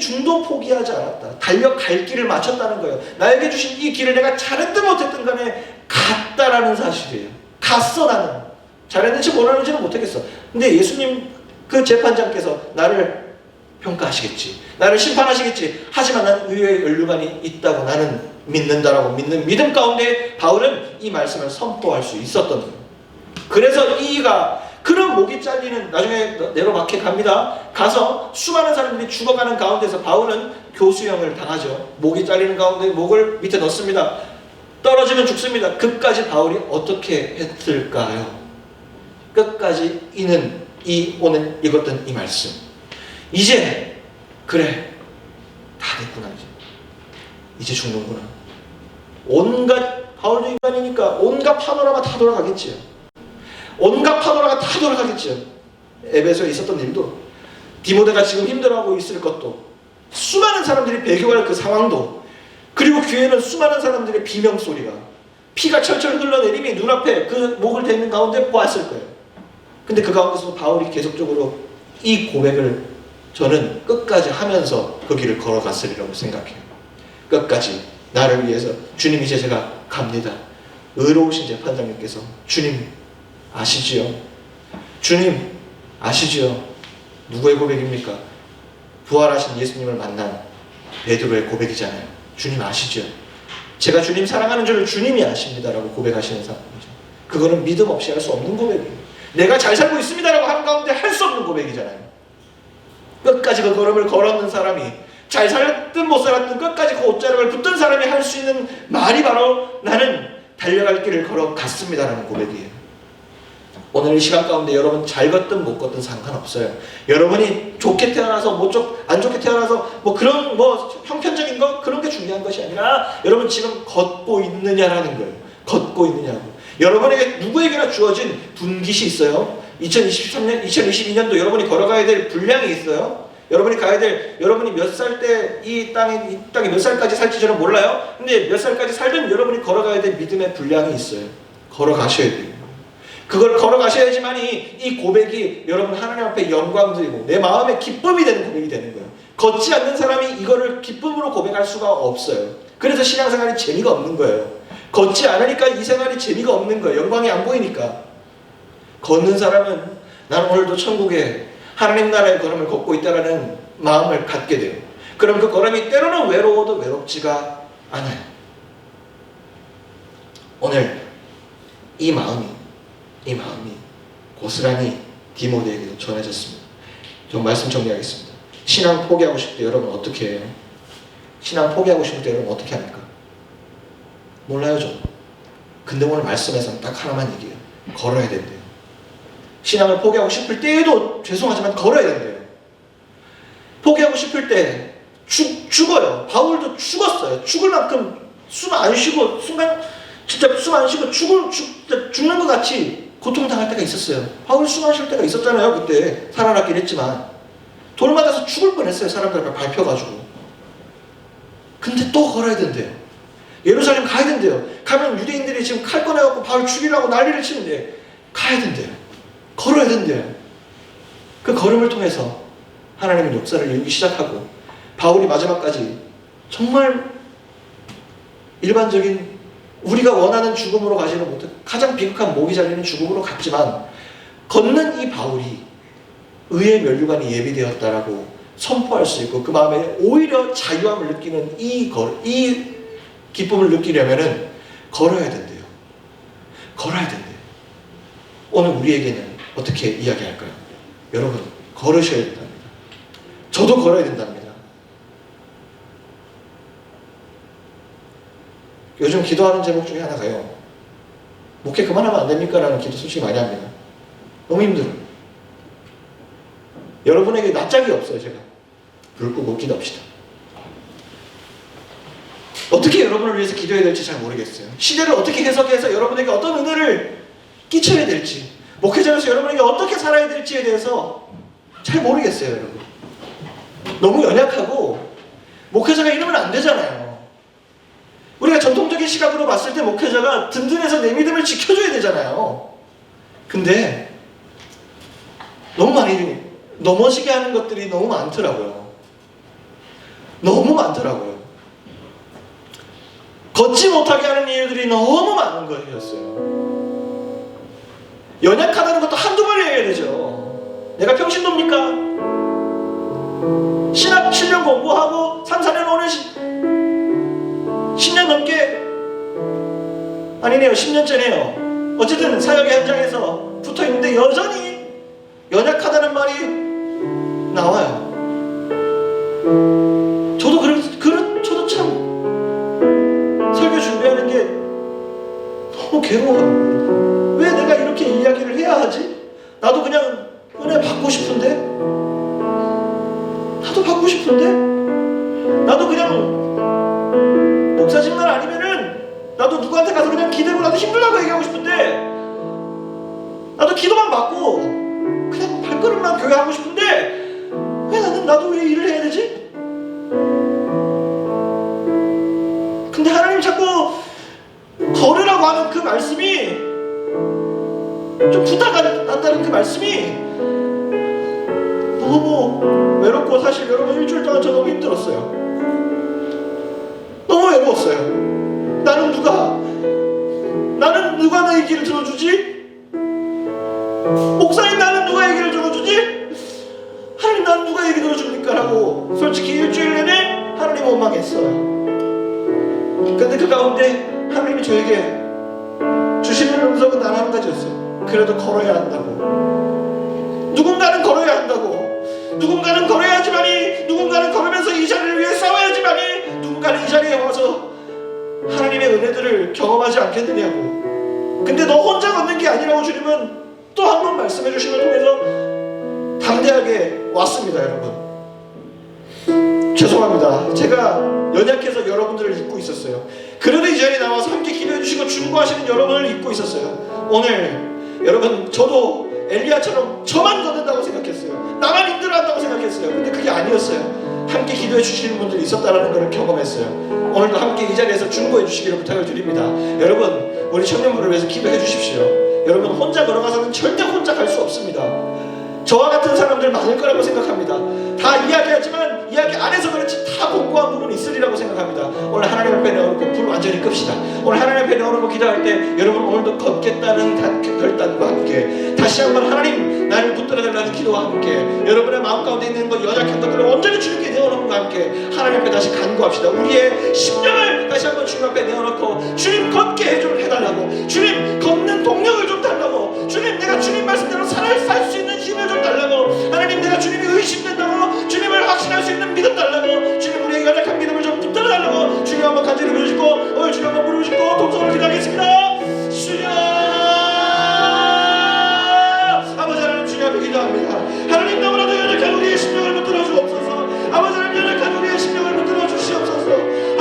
중도 포기하지 않았다. 달려갈 길을 마쳤다는 거예요. 나에게 주신 이 길을 내가 잘했든 못했든 간에 갔다라는 사실이에요. 갔어. 나는 잘했는지 못했는지는 못하겠어. 근데 예수님 그 재판장께서 나를 평가하시겠지, 나를 심판하시겠지. 하지만 나는 의의 면류관이 있다고 나는 믿는다라고 믿는 믿음 가운데 바울은 이 말씀을 선포할 수 있었던 거예요. 그래서 이가 그런 목이 잘리는, 나중에 네로마켓 갑니다. 가서 수많은 사람들이 죽어가는 가운데서 바울은 교수형을 당하죠. 목이 잘리는 가운데 목을 밑에 넣습니다. 떨어지면 죽습니다. 끝까지 바울이 어떻게 했을까요? 끝까지 오늘 읽었던 이 말씀. 이제 그래, 다 됐구나. 이제 죽는구나. 바울도 인간이니까 온갖 파노라마 다 돌아가겠지요. 온갖 파노라가 다 돌아가겠죠. 에베소에 있었던 일도, 디모데가 지금 힘들어하고 있을 것도, 수많은 사람들이 배교할 그 상황도, 그리고 교회는 수많은 사람들의 비명소리가, 피가 철철 흘러내림이 눈앞에 그 목을 대는 가운데 보았을 거예요. 근데 그 가운데서 바울이 계속적으로 이 고백을 저는 끝까지 하면서 그 길을 걸어갔으리라고 생각해요. 끝까지 나를 위해서 주님, 이제 제가 갑니다. 의로우신 재판장님께서, 주님 아시지요? 주님 아시지요? 누구의 고백입니까? 부활하신 예수님을 만난 베드로의 고백이잖아요. 주님 아시죠? 제가 주님 사랑하는 줄 주님이 아십니다라고 고백하시는 사람이죠. 그거는 믿음 없이 할 수 없는 고백이에요. 내가 잘 살고 있습니다라고 하는 가운데 할 수 없는 고백이잖아요. 끝까지 그 걸음을 걸었는 사람이, 잘 살았든 못 살았든 끝까지 그 옷자락을 붙든 사람이 할 수 있는 말이 바로 나는 달려갈 길을 걸어갔습니다라는 고백이에요. 오늘 이 시간 가운데 여러분 잘 걷든 못 걷든 상관없어요. 여러분이 좋게 태어나서 안 좋게 태어나서 그런 형편적인 거, 그런 게 중요한 것이 아니라 여러분 지금 걷고 있느냐라는 거예요. 걷고 있느냐고. 여러분에게 누구에게나 주어진 분깃이 있어요. 2022년도 여러분이 걸어가야 될 분량이 있어요. 여러분이 몇 살 때 이 땅에 몇 살까지 살지 저는 몰라요. 근데 몇 살까지 살든 여러분이 걸어가야 될 믿음의 분량이 있어요. 걸어가셔야 돼요. 그걸 걸어가셔야지만이 이 고백이 여러분 하나님 앞에 영광 드리고 내 마음에 기쁨이 되는 고백이 되는 거예요. 걷지 않는 사람이 이거를 기쁨으로 고백할 수가 없어요. 그래서 신앙생활이 재미가 없는 거예요. 걷지 않으니까 이 생활이 재미가 없는 거예요. 영광이 안 보이니까. 걷는 사람은 나는 오늘도 천국에 하나님 나라의 걸음을 걷고 있다는 마음을 갖게 돼요. 그럼 그 걸음이 때로는 외로워도 외롭지가 않아요. 오늘 이 마음이 고스란히 디모데에게도 전해졌습니다. 좀 말씀 정리하겠습니다. 신앙 포기하고 싶을 때 여러분 어떻게 해요? 신앙 포기하고 싶을 때 여러분 어떻게 합니까? 몰라요, 저도. 근데 오늘 말씀에서는 딱 하나만 얘기해요. 걸어야 된대요. 신앙을 포기하고 싶을 때에도 죄송하지만 걸어야 된대요. 포기하고 싶을 때 죽어요. 바울도 죽었어요. 죽을 만큼 숨 안 쉬고 순간 진짜 숨 안 쉬고 죽는 것 같이 고통당할 때가 있었어요. 바울 숨 안 쉴 때가 있었잖아요. 그때 살아났긴 했지만 돌 맞아서 죽을 뻔했어요. 사람들 앞에 밟혀가지고. 근데 또 걸어야 된대요. 예루살렘 가야 된대요. 가면 유대인들이 지금 칼 꺼내갖고 바울 죽이려고 난리를 치는데 가야 된대요. 걸어야 된대요. 그 걸음을 통해서 하나님은 역사를 이루기 시작하고 바울이 마지막까지 정말 일반적인 우리가 원하는 죽음으로 가지는 못해 가장 비극한 목이 잘리는 죽음으로 갔지만 걷는 이 바울이 의의 면류관이 예비되었다라고 선포할 수 있고 그 마음에 오히려 자유함을 느끼는 이 기쁨을 느끼려면은 걸어야 된대요. 걸어야 된대요. 오늘 우리에게는 어떻게 이야기할까요? 여러분 걸으셔야 된답니다. 저도 걸어야 된답니다. 요즘 기도하는 제목 중에 하나가요. 목회 그만하면 안 됩니까? 라는 기도 솔직히 많이 합니다. 너무 힘들어요. 여러분에게 낯짝이 없어요. 제가 불 끄고 기도합시다. 어떻게 여러분을 위해서 기도해야 될지 잘 모르겠어요. 시대를 어떻게 해석해서 여러분에게 어떤 은혜를 끼쳐야 될지, 목회자로서 여러분에게 어떻게 살아야 될지에 대해서 잘 모르겠어요. 여러분 너무 연약하고 목회자가 이러면 안 되잖아요. 우리가 전통적인 시각으로 봤을 때 목회자가 든든해서 내 믿음을 지켜줘야 되잖아요. 근데 너무 많이 넘어지게 하는 것들이 너무 많더라고요. 너무 많더라고요. 걷지 못하게 하는 이유들이 너무 많은 거였어요. 연약하다는 것도 한두 번 해야 되죠. 내가 평신도입니까? 신학 7년 공부하고 3, 4년 오는 10년 넘게 아니네요. 10년째네요. 어쨌든 사역의 현장에서 붙어있는데 여전히 연약하다는 말이 나와요. 저도 참 설교 준비하는 게 너무 괴로워요. 왜 내가 이렇게 이야기를 해야 하지? 나도 그냥 은혜 받고 싶은데? 나도 받고 싶은데? 나도 그냥 목사직만 아니면은 나도 누구한테 가서 그냥 기대고 나도 힘들다고 얘기하고 싶은데 나도 기도만 받고 그냥 발걸음만 교회 하고 싶은데 왜 나도 왜 일을 해야 되지? 근데 하나님 자꾸 걸으라고 하는 그 말씀이 좀 부탁한다는 그 말씀이 너무 외롭고 사실 여러분 일주일 동안 저 너무 힘들었어요. 너무 외로웠어요. 나는 누가 내 얘기를 들어주지? 목사님 나는 누가 얘기를 들어주지? 하나님 나는 누가 얘기 들어줍니까? 라고 솔직히 일주일 내내 하나님 원망했어요. 근데 그 가운데 하나님이 저에게 주시는 음성은 단 한 가지였어요. 그래도 걸어야 한다고. 누군가는 걸어야 한다고. 누군가는 걸어야지만이, 누군가는 걸으면서 이 자리를 위해 싸워야지만이, 누군가는 이 자리에 와서 하나님의 은혜들을 경험하지 않겠느냐고. 근데 너 혼자 걷는 게 아니라고 주님은 또 한 번 말씀해 주심을 통해서 담대하게 왔습니다. 여러분 죄송합니다. 제가 연약해서 여러분들을 잊고 있었어요. 그래도 이 자리에 나와서 함께 기도해 주시고 중보하시는 여러분을 잊고 있었어요. 오늘 여러분 저도 엘리야처럼 저만 걷는다고 생각했어요. 나만 힘들어한다고 생각했어요. 근데 그게 아니었어요. 함께 기도해 주시는 분들이 있었다는 것을 경험했어요. 오늘도 함께 이 자리에서 중보해 주시기를 부탁을 드립니다. 여러분 우리 청년부를 위해서 기도해 주십시오. 여러분 혼자 걸어가서는 절대 혼자 갈 수 없습니다. 저와 같은 사람들 많을 거라고 생각합니다. 다 이야기하지만 이야기 안 해서 그렇지 다 공부한 부분이 있으리라고 생각합니다. 오늘 하나님 앞에 내어놓고 불 완전히 끕시다. 오늘 하나님 앞에 내어놓고 기도할 때 여러분 오늘도 걷겠다는 결단과 함께 다시 한번 하나님 나를 붙들어달라는 기도와 함께 여러분의 마음 가운데 있는 것 연약한 것들을 온전히 주님께 내어놓음과 함께 하나님 앞에 다시 간구합시다. 우리의 심령을 다시 한번 주님 앞에 내어놓고 주님 걷게 해달라고, 주님 걷는 동력을 좀 달라고, 주님 내가 주님 말씀대로 살 수 있는 힘을 좀 달라고, 하나님 내가 주님이 의심된다고 주님을 확신할 수 있는 믿음 달라고, 주님 우리의 연약한 믿음을 좀 붙들어달라고 주님 한번 간절히 부르시고 오늘 주님 한번 부르시고 동성으로 기도하겠습니다. 주여 아버지 하나님 주님 앞에 기도합니다. 하나님 너무나도 연약한 우리의 심령을 붙들어 주옵소서. 아버지 하나님 연약한 우리의 심령을 붙들어 주시옵소서.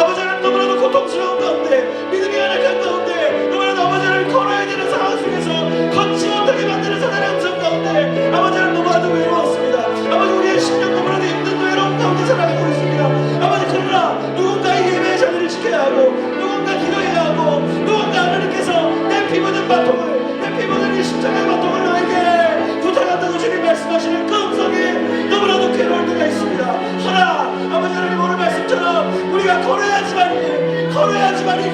아버지 하나님 너무나도 고통스러운 가운데 믿음이 연약한 가운데 너무나도 아버지 하나님 걸어야 되는 상황 속에서 걷지 못하게 만드는 사단의 함성 가운데 아버지 하나님 너무나도 외로웠습니다. 아버지 우리의 심령 너무나도 힘든 외로움 가운데 살아가고 있습니다. 아버지 그러나 누군가의 예배의 자리를 지켜야 하고 누군가 기도해야 하고 누군가 하나님께서 내 피 묻은 바통을 내 피 묻은 이 십자가의 바통을 너에게 부탁한다고 주님 말씀하시는 그 음성이 너무나도 괴로울 때가 있습니다. 허나 아버지 하나님 오늘 말씀처럼 우리가 걸어야지만이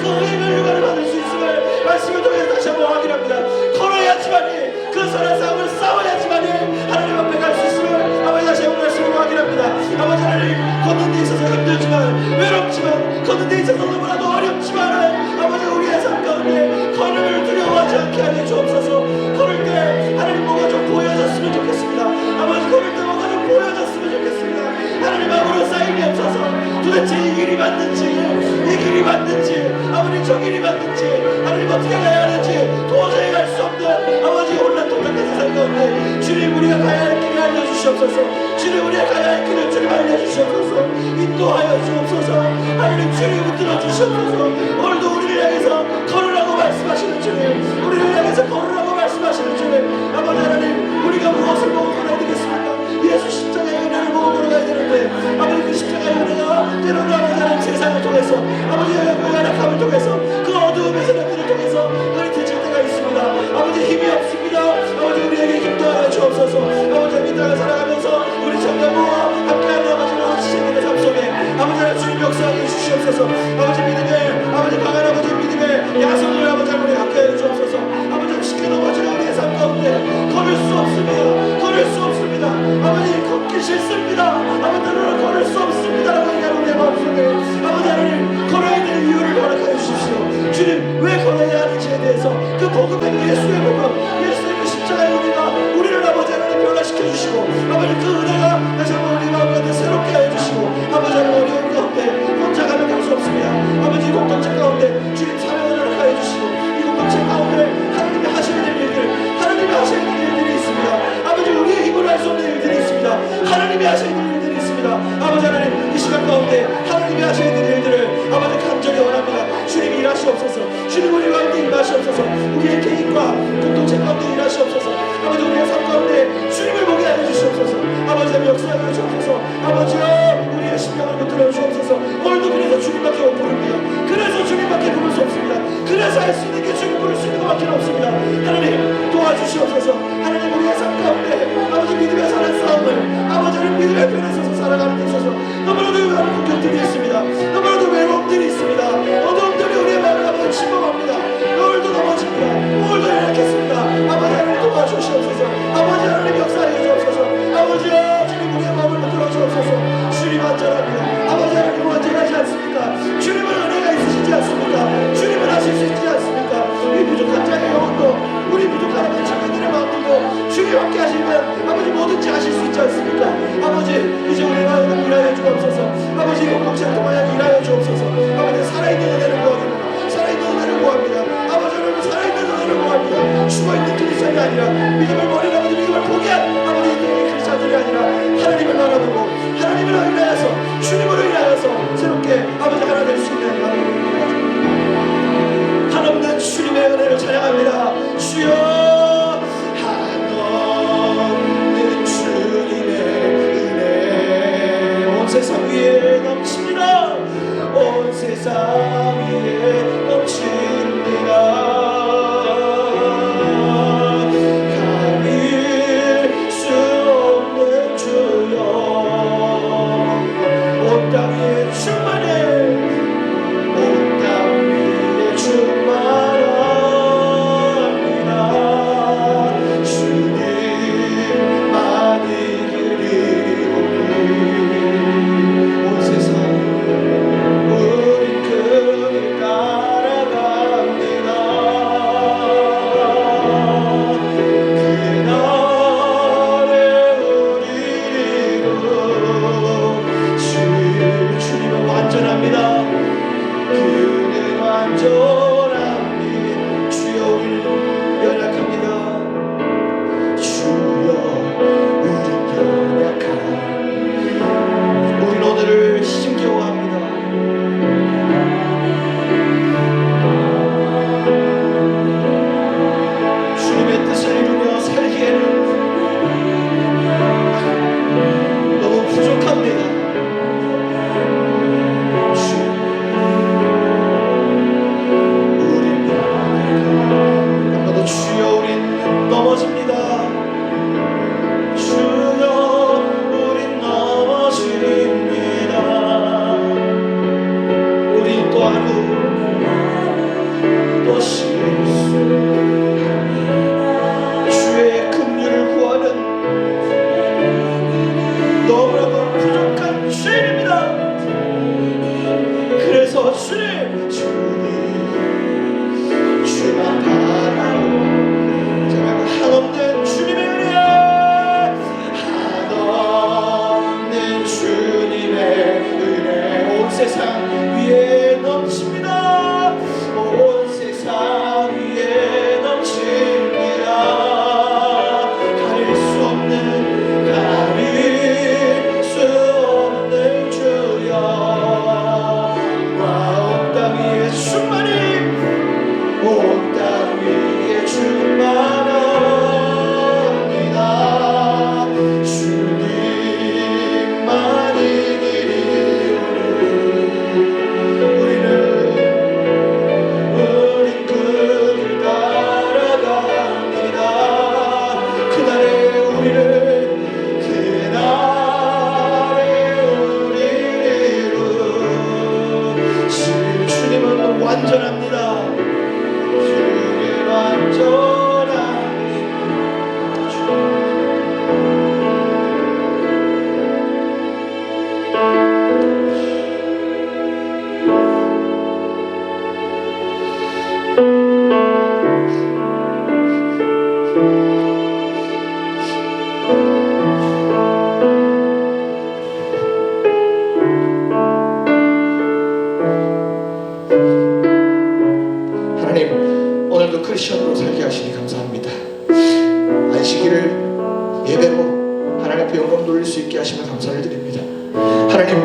그 의의 멸류관을 받을 수 있음을 말씀을 통해서 다시 한번 확인합니다. 걸어야지만이 그 선한 싸움을 싸워야지만이 하나님 앞에 갈 수 있음을 아버지 다시 한번 말씀으로 확인합니다. 아버지 하나님 걷는 데 있어서 힘들지만 외롭지만 걷는 데 있어서 너무나도 어렵지만 아버지 우리의 삶 가운데 걸음을 두려워하지 않게 하여 주옵소서. 걸을 때 하나님 뭐가 좀 보여졌으면 좋겠습니다. 아버지 걸을 때 뭐가 좀 보여졌으면 좋겠습니다. 하나님 아무런 쌓임이 없어서 도대체 이 길이 맞는지 이 길이 맞는지 아버지 저 길이 맞는지 하나님 어떻게 가야 하는지 도저히 갈 수 없는 아버지 혼란통닭한 세상 가운데 주님 우리가 가야 할 길을 알려주시옵소서. 주님 우리가 가야 할 길을 주님 알려주시옵소서. 인도하여 주옵소서. 하나님 주님 붙들어 주시옵소서. 오늘도 우리를 향해서 걸으라고 말씀하시는 주님, 우리를 향해서 걸으라고 말씀하시는 주님, 아버지 하나님 우리가 무엇을 보고 걸어야 되겠습니까? 예수 십자가의 은혜를 보고 걸어가야 되는데 아버지 그 십자가의 은혜가 때로는 아버지 하나님 세상을 통해서 아버지의 그 연약함을 통해서 그 어두움의 세력들을 통해서 흐릿해질 때가 있습니다. 아버지 힘이 없습니다. 아버지 우리에게 힘도 하여 주옵소서. 아버지 이 땅을 살아가면서 우리 청년부와 함께하는 아버지 시신들의 삶 속에 아버지 하나님 주님 역사하여 주시옵소서. 아버지 믿음의 아버지 강한 아버지 믿음의 야성을 아버지 하나님 함께하여 주옵소서. 아버지 쉽게 넘어지는 우리의 삶 가운데 걸을 수 없습니다. 걸을 수 없습니다. 아버지 걷기 싫습니다. 아버지 때로는 걸을 수 없습니다라고 얘기하는 우리의 마음속에 아버지 하나님 걸어야 될 이유를 허락하여 주십시오. 주님 왜 걸어야 하는지에 대해서 그 복음의 예수의 복음 예수의 그 십자가의 은혜가 우리를 아버지 하나님 변화시켜 주시고 아버지 그 은혜가 다시 한번 우리 마음 가운데 새롭게 하여 주시고 아버지 하나님 어려운 가운데 혼자 가면 갈 수 없습니다. 아버지 공동체 가운데 주님 사명을 허락하여 주시고 이 공동체 가운데 하나님이 하시는 일들 하나님이 하시는 일들이 있습니다. 아버지 우리의 힘으로 할 수 없는 일들이 있습니다. 하나님이 하시는 일들이 있습니다. 아버지 하나님 이 시간 가운데 하나님이 하시는 일들을 아버지 간절히 원합니다. 주님이 일하시옵소서. 주님 우리 가운데 일하시옵소서. 우리의 개인과 공동체 가운데 일하시옵소서. 아버지 우리의 삶 가운데 주님을 보게 하여 주시옵소서. 아버지 하나님 역사하여 주옵소서. 아버지여 우리의 심령을 붙들어 주옵소서. 오늘도 그래서 주님밖에 못 부릅니다. 그래서 주님밖에 부를 수 없습니다. 그래서 할 수 있는 게 주님 부를 수 있는 것밖에 없습니다. 하나님 도와주시옵소서. 하나님 우리의 삶 가운데 아버지 믿음의 사는 싸움을 아버지 하나님 믿음의 편에 서서 살아가는 데 있어서 너무나도 많은 공격들이 있습니다. 너무나도 외로움들이 있습니다. 어두움들이 우리의 마음을 아버지 침범합니다. 오늘도 넘어집니다. 오늘도 연약했습니다. 아버지 하나님 도와주시옵소서. 아버지 하나님 역사해 주옵소서. 아버지여 주님 우리의 마음을 붙들어 주옵소서. 주님 안전합니다. 아버지 하나님 완전하지 않습니까? 주님은 은혜가 있으시지 않습니까? 주님은 하실 수 있지 않습니까? 이 부족한 자의 영혼도 우리 부족한 아버지 청년들의 마음들도 주님 함께 하시면 아버지 뭐든지 하실 수 있지 않습니까? 아버지 이제 우리 마음을 일하여 주옵소서. 아버지 공동체를 통하여 일하여 주옵소서. 아버지 살아있는 은혜를 구합니다. 살아있는 은혜를 구합니다. 아버지 하나님 살아있는 은혜를 구합니다. 죽어있는 그리스도인이 아니라 믿음을 버린 아버지 믿음을 포기한 아버지 그리스도인이 아니라 하나님을 바라보고 하나님을 인하여서 주님으로 인하여서 새롭게 아버지 하나 될 수 있는 한없는 주님의 은혜를 찬양합니다. 주여 한없는 주님의 은혜 온 세상 위에 넘칩니다. 온 세상 위에 넘칩니다. 감히 주시기를 예배로 하나님 앞에 영광 돌릴 수 있게 하시면 감사를 드립니다. 하나님,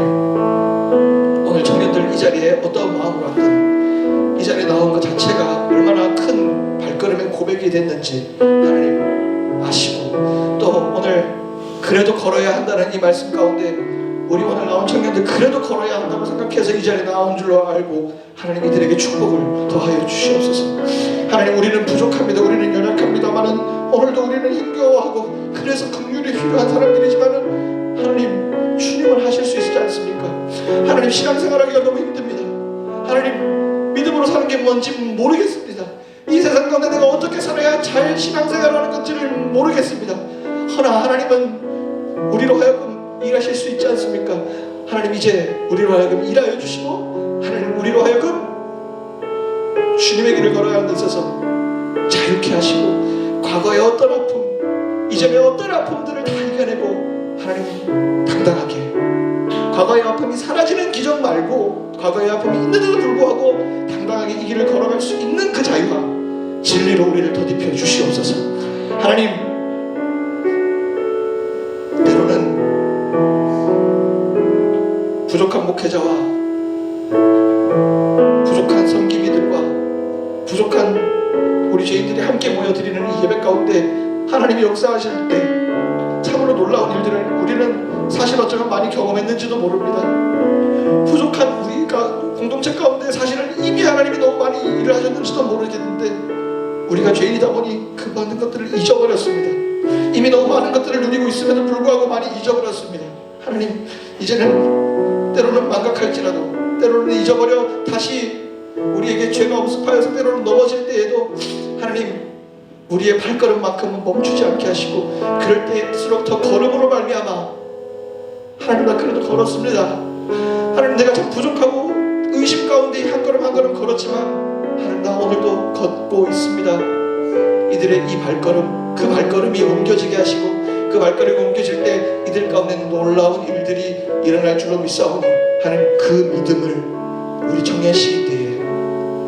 오늘 청년들 이 자리에 어떤 마음으로 왔든 이 자리에 나온 것 자체가 얼마나 큰 발걸음의 고백이 됐는지 하나님 아시고, 또 오늘 그래도 걸어야 한다는 이 말씀 가운데 우리 오늘 나온 청년들 그래도 걸어야 한다고 생각해서 이 자리에 나온 줄로 알고 하나님 이들에게 축복을 더하여 주시옵소서. 하나님, 우리는 부족합니다. 우리는 연약합니다만은 오늘도 우리는 힘겨워하고 그래서 긍휼이 필요한 사람들이지만은 하나님, 주님은 하실 수 있지 않습니까? 하나님, 신앙생활하기가 너무 힘듭니다. 하나님, 믿음으로 사는 게 뭔지 모르겠습니다. 이 세상 가운데 내가 어떻게 살아야 잘 신앙생활하는 건지를 모르겠습니다. 허나 하나님은 우리로 하여금 일하실 수 있지 않습니까? 하나님, 이제 우리로 하여금 일하여 주시고 하나님, 우리로 하여금 주님의 길을 걸어가는 데 있어서 자유케 하시고 과거의 어떤 아픔, 이전의 어떤 아픔들을 다 이겨내고 하나님 당당하게, 과거의 아픔이 사라지는 기적 말고 과거의 아픔이 있는데도 불구하고 당당하게 이 길을 걸어갈 수 있는 그 자유와 진리로 우리를 더딥혀 주시옵소서. 하나님, 때로는 부족한 목회자와 부족한 섬기미들과 부족한 우리 죄인들이 함께 모여드리는 이 예배 가운데 하나님이 역사하실 때 참으로 놀라운 일들을 우리는 사실 어쩌면 많이 경험했는지도 모릅니다. 부족한 우리가 공동체 가운데 사실은 이미 하나님이 너무 많이 일을 하셨는지도 모르겠는데 우리가 죄인이다 보니 그 많은 것들을 잊어버렸습니다. 이미 너무 많은 것들을 누리고 있음에도 불구하고 많이 잊어버렸습니다. 하나님, 이제는 때로는 망각할지라도, 때로는 잊어버려 다시 우리에게 죄가 엄습하여서 때로는 넘어질 때에도 하나님, 우리의 발걸음만큼은 멈추지 않게 하시고 그럴 때일수록 더 걸음으로 말미암아 하나님, 나 그래도 걸었습니다. 하나님, 내가 참 부족하고 의심 가운데 한 걸음 한 걸음 걸었지만 하나님, 나 오늘도 걷고 있습니다. 이들의 이 발걸음, 그 발걸음이 옮겨지게 하시고 그 발걸음이 옮겨질 때 이들 가운데는 놀라운 일들이 일어날 줄로 믿사오니 하나님, 그 믿음을 우리 청년 시기 때에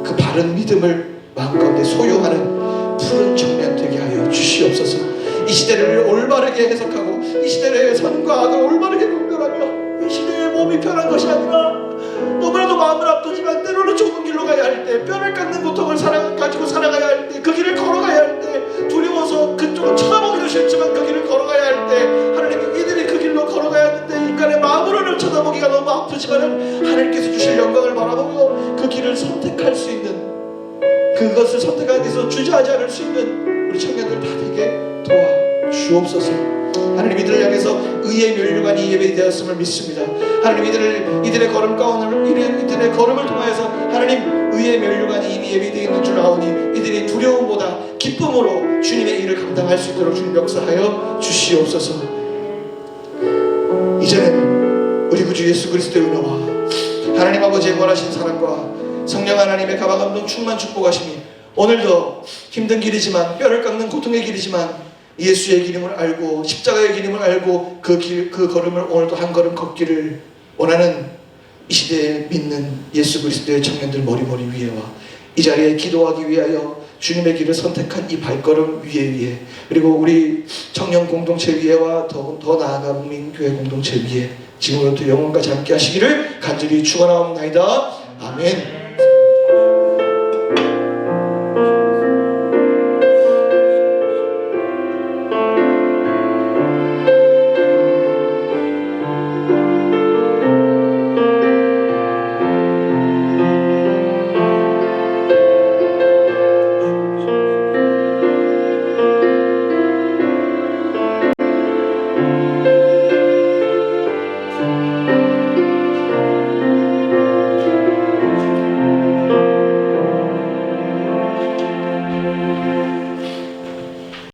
그 바른 믿음을 마음 가운데 소유하는 푸른 청년 되게 하여 주시옵소서. 이 시대를 올바르게 해석하고 이 시대의 선과 악을 올바르게 분별하며 이 시대의 몸이 편한 것이 아니라 너무나도 마음을 아프지만 때로는 좁은 길로 가야 할 때, 뼈를 깎는 고통을 가지고 살아가야 할 때, 그 길을 걸어가야 할 때, 두려워서 그쪽은 쳐다보기도 싫지만 그 길을 걸어가야 할 때, 하나님, 이들이 그 길로 걸어가야 하는데 인간의 마음으로는 쳐다보기가 너무 아프지만은 하나님께서 주실 영광을 바라보고 그 길을 선택할 수 있는, 그것을 선택하기 위해서 주저하지 않을 수 있는 우리 청년들 다 되게 도와 주옵소서. 하나님, 이들을 향해서 의의 면류관이 예배되었음을 믿습니다. 하나님, 이들의 걸음 가운데 이들의 걸음을 통하여서 하나님, 의의 면류관이 이미 예배되어 있는 줄 아오니 이들이 두려움보다 기쁨으로 주님의 일을 감당할 수 있도록 주님 역사하여 주시옵소서. 이제는 우리 구주 예수 그리스도의 은혜와 하나님 아버지의 원하신 사랑과 성령 하나님의 가방감동 충만 축복하심이 오늘도 힘든 길이지만, 뼈를 깎는 고통의 길이지만 예수의 기름을 알고 십자가의 기름을 알고 그 걸음을 오늘도 한 걸음 걷기를 원하는 이 시대에 믿는 예수 그리스도의 청년들 머리머리 위에와 이 자리에 기도하기 위하여 주님의 길을 선택한 이 발걸음 위에 그리고 우리 청년 공동체 위에와 더 나아가 국민교회 공동체 위에 지금부터 영원까지 함께 하시기를 간절히 축원하옵나이다. 아멘.